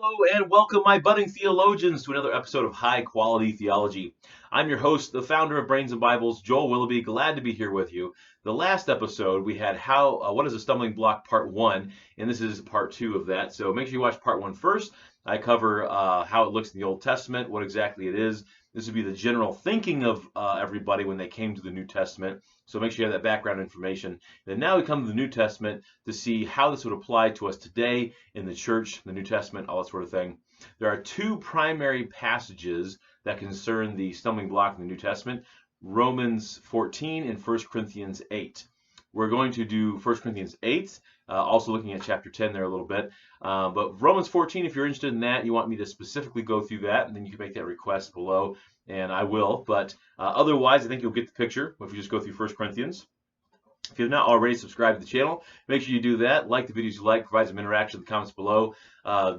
Hello and welcome, my budding theologians, to another episode of High Quality Theology. I'm your host, the founder of Brains and Bibles, Joel Willoughby. Glad to be here with you. The last episode we had what is a stumbling block, part 1, and this is part 2 of that. So make sure you watch part 1 first. I cover how it looks in the Old Testament, what exactly it is. This would be the general thinking of everybody when they came to the New Testament. So make sure you have that background information. Then now we come to the New Testament to see how this would apply to us today in the church, the New Testament, all that sort of thing. There are two primary passages that concern the stumbling block in the New Testament, Romans 14 and 1 Corinthians 8. We're going to do 1 Corinthians 8, also looking at chapter 10 there a little bit. But Romans 14, if you're interested in that, you want me to specifically go through that, and then you can make that request below, and I will. But otherwise, I think you'll get the picture if we just go through 1 Corinthians. If you've not already subscribed to the channel, make sure you do that. Like the videos you like, provide some interaction in the comments below.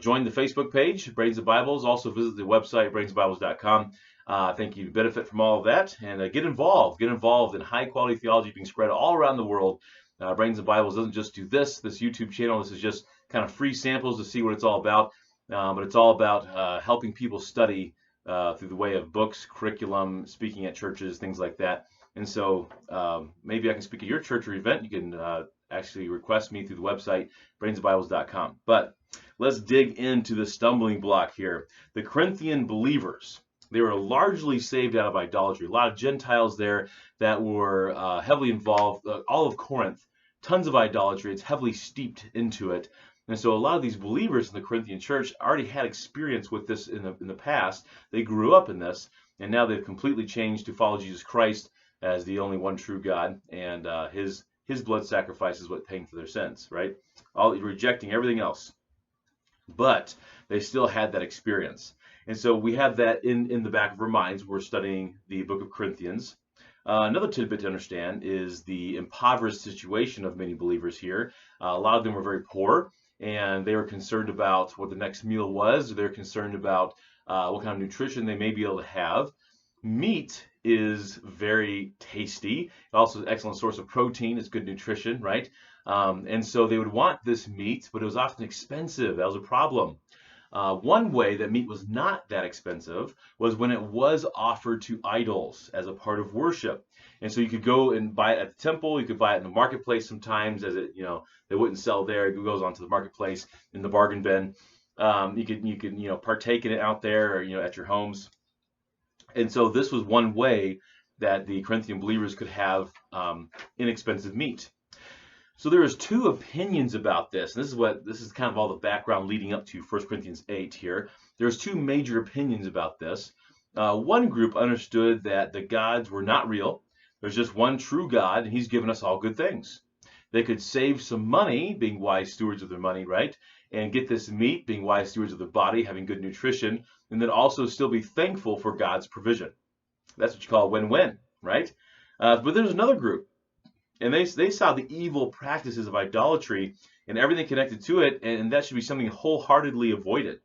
Join the Facebook page, Brains and Bibles. Also visit the website, brainsandbibles.com. I think you benefit from all of that, and get involved. Get involved in high quality theology being spread all around the world. Brains and Bibles doesn't just do this YouTube channel. This is just kind of free samples to see what it's all about. But it's all about helping people study through the way of books, curriculum, speaking at churches, things like that. And so maybe I can speak at your church or event. You can actually request me through the website, brainsandbibles.com. But let's dig into the stumbling block here. The Corinthian believers, they were largely saved out of idolatry. A lot of Gentiles there that were heavily involved. All of Corinth, tons of idolatry. It's heavily steeped into it. And so a lot of these believers in the Corinthian church already had experience with this in the past. They grew up in this, and now they've completely changed to follow Jesus Christ as the only one true God, and his blood sacrifice is what paying for their sins, right? All rejecting everything else. But they still had that experience. And so we have that in the back of our minds. We're studying the book of Corinthians. Another tidbit to understand is the impoverished situation of many believers here. A lot of them were very poor, and they were concerned about what the next meal was. They're concerned about what kind of nutrition they may be able to have. Meat is very tasty. Also an excellent source of protein. It's good nutrition, right? And so they would want this meat, but it was often expensive. That was a problem. One way that meat was not that expensive was when it was offered to idols as a part of worship. And so you could go and buy it at the temple. You could buy it in the marketplace sometimes, as it, they wouldn't sell there. It goes onto the marketplace in the bargain bin. You could partake in it out there, or at your homes. And so this was one way that the Corinthian believers could have inexpensive meat. So there is two opinions about this. And this is kind of all the background leading up to 1 Corinthians 8 here. There's two major opinions about this. One group understood that the gods were not real. There's just one true God, and he's given us all good things. They could save some money, being wise stewards of their money, right? And get this meat, being wise stewards of their body, having good nutrition, and then also still be thankful for God's provision. That's what you call a win-win, right? But there's another group, and they saw the evil practices of idolatry and everything connected to it, and that should be something wholeheartedly avoided.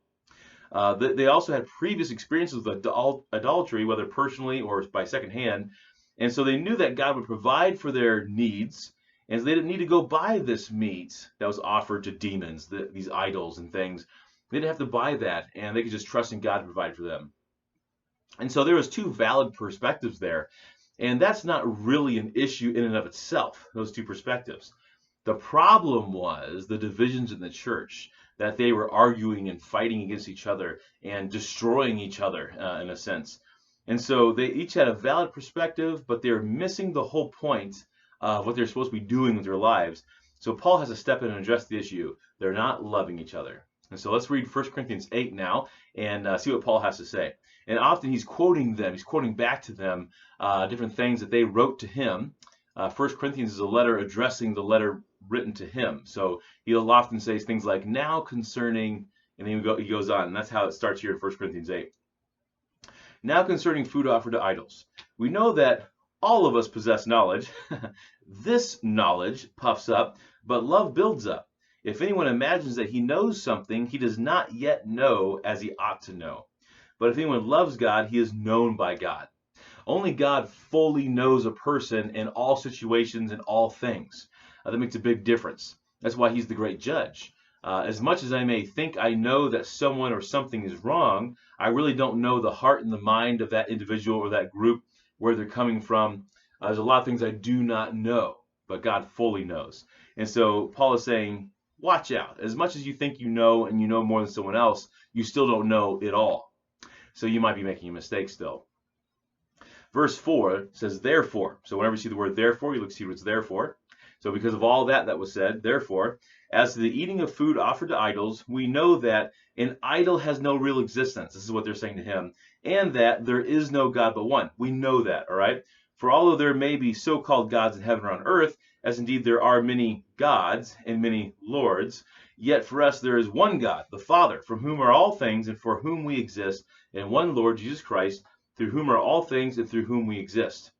They also had previous experiences with idolatry, whether personally or by secondhand, and so they knew that God would provide for their needs, and so they didn't need to go buy this meat that was offered to demons, these idols and things. They didn't have to buy that, and they could just trust in God to provide for them. And so there was two valid perspectives there, and that's not really an issue in and of itself, those two perspectives. The problem was the divisions in the church, that they were arguing and fighting against each other and destroying each other in a sense. And so they each had a valid perspective, but they're missing the whole point of what they're supposed to be doing with their lives. So Paul has to step in and address the issue. They're not loving each other. And so let's read 1 Corinthians 8 now and see what Paul has to say. And often he's quoting them. He's quoting back to them different things that they wrote to him. 1 Corinthians is a letter addressing the letter written to him. So he'll often say things like, now concerning, and then he goes on. And that's how it starts here in 1 Corinthians 8. Now concerning food offered to idols. We know that all of us possess knowledge. This knowledge puffs up, but love builds up. If anyone imagines that he knows something, he does not yet know as he ought to know. But if anyone loves God, he is known by God. Only God fully knows a person in all situations and all things. That makes a big difference. That's why he's the great judge. As much as I may think I know that someone or something is wrong, I really don't know the heart and the mind of that individual or that group, where they're coming from. There's a lot of things I do not know, but God fully knows. And so Paul is saying, watch out. As much as you think you know and you know more than someone else, you still don't know it all. So you might be making a mistake still. Verse 4 says, therefore. So whenever you see the word therefore, you look to see what it's there for. So because of all that was said, therefore, as to the eating of food offered to idols, we know that an idol has no real existence. This is what they're saying to him. And that there is no God but one. We know that, all right? For although there may be so-called gods in heaven or on earth, as indeed there are many gods and many lords, yet for us there is one God, the Father, from whom are all things and for whom we exist, and one Lord, Jesus Christ, through whom are all things and through whom we exist.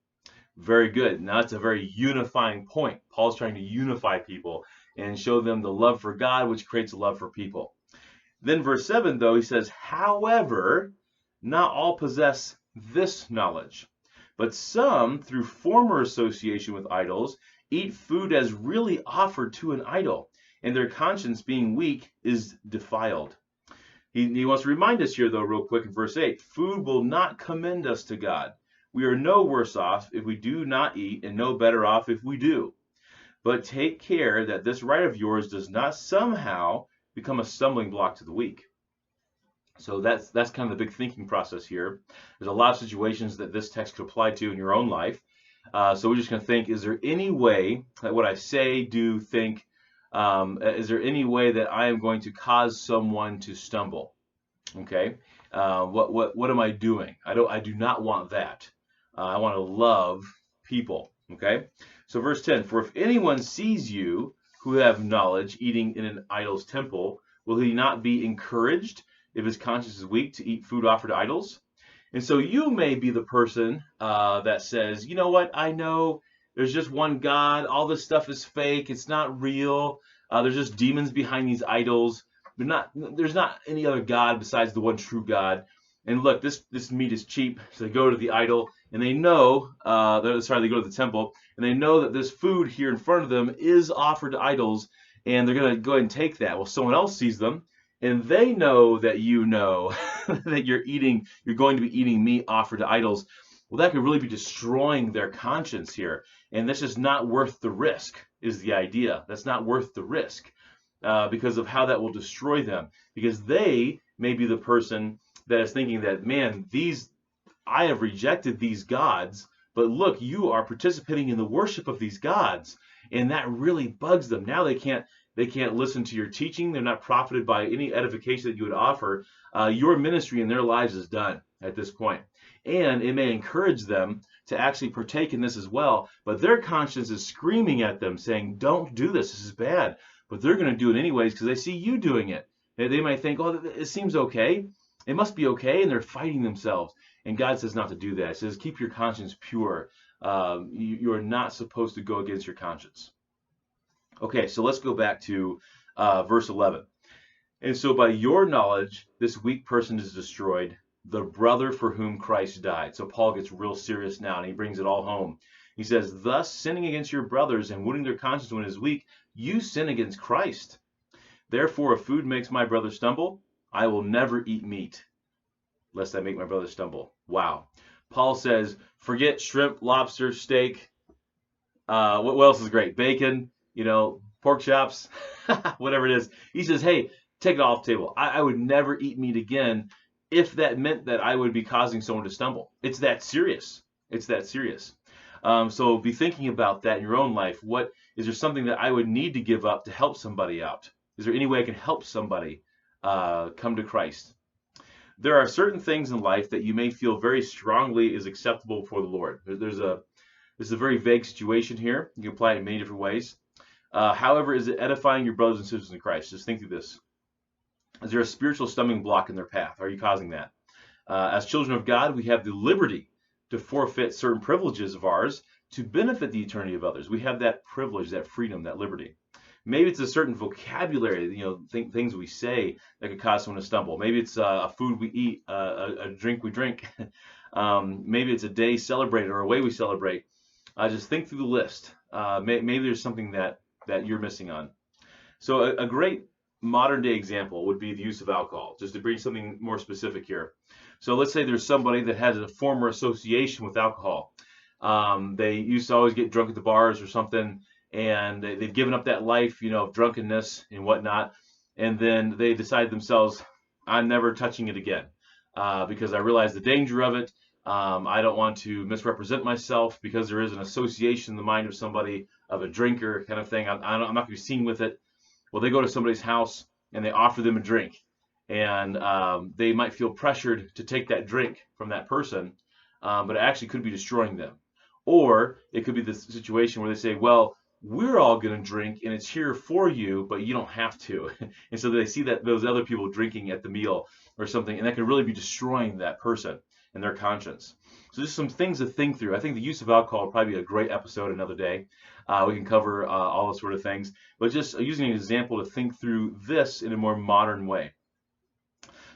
Very good. Now that's a very unifying point. Paul's trying to unify people and show them the love for God, which creates a love for people. Then verse 7, though, he says, however, not all possess this knowledge, but some, through former association with idols, eat food as really offered to an idol, and their conscience, being weak, is defiled. He wants to remind us here, though, real quick in verse 8, food will not commend us to God. We are no worse off if we do not eat, and no better off if we do. But take care that this right of yours does not somehow become a stumbling block to the weak. So that's kind of the big thinking process here. There's a lot of situations that this text could apply to in your own life. So we're just going to think, is there any way that what I say, do, think, is there any way that I am going to cause someone to stumble? Okay, what am I doing? I do not want that. I want to love people. Okay, so verse 10, for if anyone sees you who have knowledge eating in an idol's temple, will he not be encouraged if his conscience is weak to eat food offered to idols? And so you may be the person that says, you know what, I know there's just one God, all this stuff is fake, it's not real, there's just demons behind these idols. There's not any other God besides the one true God. And look, this meat is cheap, so they go to the idol, and they know, they go to the temple, and they know that this food here in front of them is offered to idols, and they're going to go ahead and take that. Well, someone else sees them, and they know that you know that you're going to be eating meat offered to idols. Well, that could really be destroying their conscience here, and that's just not worth the risk, is the idea. That's not worth the risk. Because of how that will destroy them. Because they may be the person that is thinking that, man, I have rejected these gods, but look, you are participating in the worship of these gods, and that really bugs them. Now they can't listen to your teaching. They're not profited by any edification that you would offer. Your ministry in their lives is done at this point. And it may encourage them to actually partake in this as well, but their conscience is screaming at them saying, don't do this, this is bad. But they're going to do it anyways because they see you doing it. They might think, oh, it seems okay. It must be okay, and they're fighting themselves. And God says not to do that. He says, keep your conscience pure. You are not supposed to go against your conscience. Okay, so let's go back to verse 11. And so by your knowledge, this weak person is destroyed, the brother for whom Christ died. So Paul gets real serious now, and he brings it all home. He says, thus, sinning against your brothers and wounding their conscience when it is weak, you sin against Christ. Therefore, if food makes my brother stumble, I will never eat meat, lest I make my brother stumble. Wow. Paul says, forget shrimp, lobster, steak. What else is great? Bacon, pork chops, whatever it is. He says, hey, take it off the table. I would never eat meat again if that meant that I would be causing someone to stumble. It's that serious. It's that serious. So be thinking about that in your own life. Is there something that I would need to give up to help somebody out? Is there any way I can help somebody come to Christ? There are certain things in life that you may feel very strongly is acceptable before the Lord. This is a very vague situation here. You can apply it in many different ways. However, is it edifying your brothers and sisters in Christ? Just think through this. Is there a spiritual stumbling block in their path? Are you causing that? As children of God, we have the liberty to forfeit certain privileges of ours to benefit the eternity of others. We have that privilege, that freedom, that liberty. Maybe it's a certain vocabulary, things we say that could cause someone to stumble. Maybe it's a food we eat, a drink we drink. Maybe it's a day celebrated or a way we celebrate. Just think through the list. Maybe there's something that you're missing on. So a great modern day example would be the use of alcohol, just to bring something more specific here. So let's say there's somebody that has a former association with alcohol. They used to always get drunk at the bars or something, and they've given up that life, of drunkenness and whatnot. And then they decide themselves, I'm never touching it again because I realize the danger of it. I don't want to misrepresent myself because there is an association in the mind of somebody of a drinker kind of thing. I'm not going to be seen with it. Well, they go to somebody's house and they offer them a drink, and they might feel pressured to take that drink from that person, but it actually could be destroying them. Or it could be the situation where they say, well, we're all going to drink and it's here for you, but you don't have to. And so they see that those other people drinking at the meal or something, and that could really be destroying that person and their conscience. So just some things to think through. I think the use of alcohol would probably be a great episode another day. We can cover all those sort of things, but just using an example to think through this in a more modern way.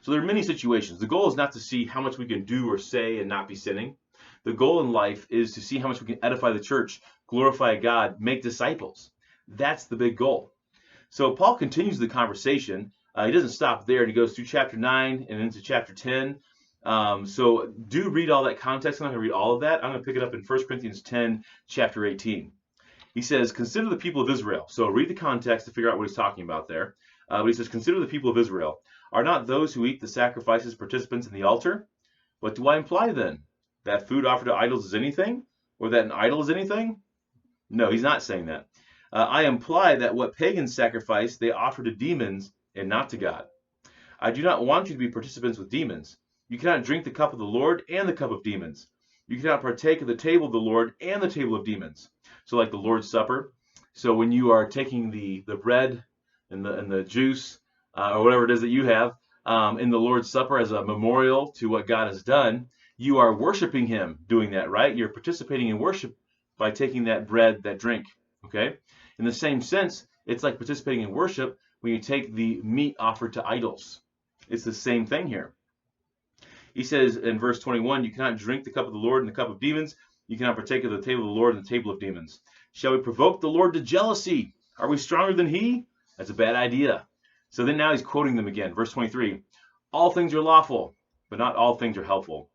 So there are many situations. The goal is not to see how much we can do or say and not be sinning. The goal in life is to see how much we can edify the church, glorify God, make disciples. That's the big goal. So Paul continues the conversation. He doesn't stop there, and he goes through chapter 9 and into chapter 10. So do read all that context. I'm not going to read all of that. I'm going to pick it up in 1 Corinthians 10, chapter 18. He says, consider the people of Israel. So read the context to figure out what he's talking about there. But he says, consider the people of Israel. Are not those who eat the sacrifices participants in the altar? What do I imply then? That food offered to idols is anything? Or that an idol is anything? No, he's not saying that. I imply that what pagans sacrifice, they offer to demons and not to God. I do not want you to be participants with demons. You cannot drink the cup of the Lord and the cup of demons. You cannot partake of the table of the Lord and the table of demons. So like the Lord's Supper. So when you are taking the bread and the juice or whatever it is that you have in the Lord's Supper as a memorial to what God has done, you are worshiping him doing that, right? You're participating in worship by taking that bread, that drink, okay? In the same sense, it's like participating in worship when you take the meat offered to idols. It's the same thing here. He says in verse 21, you cannot drink the cup of the Lord and the cup of demons. You cannot partake of the table of the Lord and the table of demons. Shall we provoke the Lord to jealousy? Are we stronger than he? That's a bad idea. So then now he's quoting them again. Verse 23, all things are lawful, but not all things are helpful.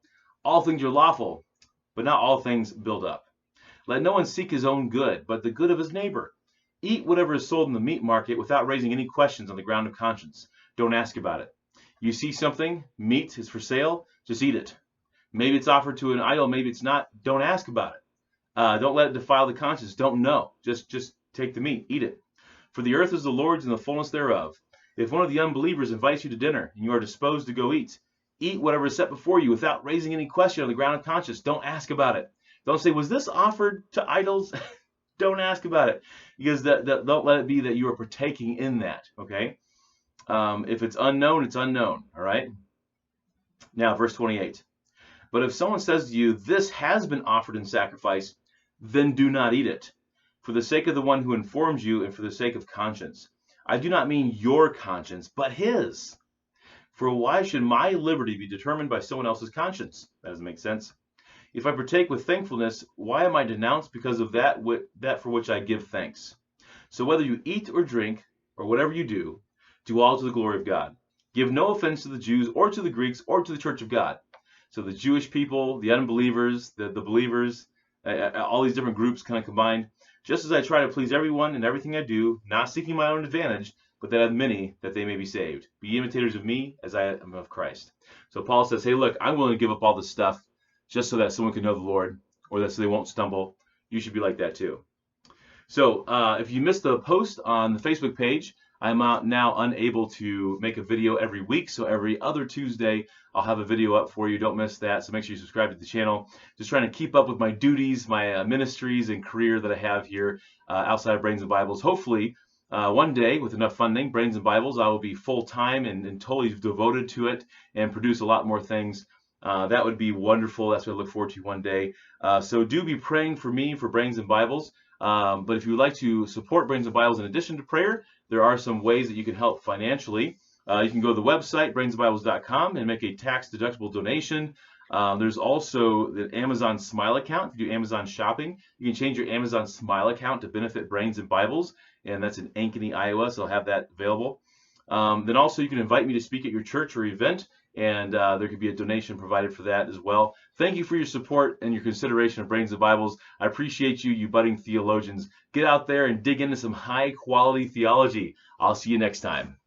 All things are lawful, but not all things build up. Let no one seek his own good, but the good of his neighbor. Eat whatever is sold in the meat market without raising any questions on the ground of conscience. Don't ask about it. You see something, meat is for sale, just eat it. Maybe it's offered to an idol, maybe it's not. Don't ask about it. Don't let it defile the conscience. Don't know. Just take the meat, eat it. For the earth is the Lord's and the fullness thereof. If one of the unbelievers invites you to dinner and you are disposed to go eat, eat whatever is set before you without raising any question on the ground of conscience. Don't ask about it. Don't say, was this offered to idols? Don't ask about it, because don't let it be that you are partaking in that, okay? If it's unknown, it's unknown, all right? Now, verse 28. But if someone says to you, this has been offered in sacrifice, then do not eat it, for the sake of the one who informs you and for the sake of conscience. I do not mean your conscience, but his. For why should my liberty be determined by someone else's conscience? That doesn't make sense. If I partake with thankfulness, why am I denounced because of that for which I give thanks? So whether you eat or drink, or whatever you do all to the glory of God. Give no offense to the Jews or to the Greeks or to the church of God. So the Jewish people, the unbelievers, the believers, all these different groups kind of combined. Just as I try to please everyone in everything I do, not seeking my own advantage, but that of many, that they may be saved. Be imitators of me as I am of Christ. So Paul says, hey, look, I'm willing to give up all this stuff just so that someone can know the Lord, or that so they won't stumble. You should be like that too. So if you missed the post on the Facebook page, I'm now unable to make a video every week. So every other Tuesday, I'll have a video up for you. Don't miss that. So make sure you subscribe to the channel. Just trying to keep up with my duties, my ministries and career that I have here outside of Brains and Bibles. Hopefully, one day, with enough funding, Brains and Bibles, I will be full-time and totally devoted to it and produce a lot more things. That would be wonderful. That's what I look forward to one day. So do be praying for me for Brains and Bibles. But if you would like to support Brains and Bibles in addition to prayer, there are some ways that you can help financially. You can go to the website, brainsandbibles.com, and make a tax-deductible donation. There's also the Amazon Smile account. If you do Amazon shopping, you can change your Amazon Smile account to benefit Brains and Bibles, and that's in Ankeny, Iowa, so I'll have that available. then also you can invite me to speak at your church or event, and there could be a donation provided for that as well. Thank you for your support and your consideration of Brains of Bibles. I appreciate you, you budding theologians. Get out there and dig into some high quality theology. I'll see you next time.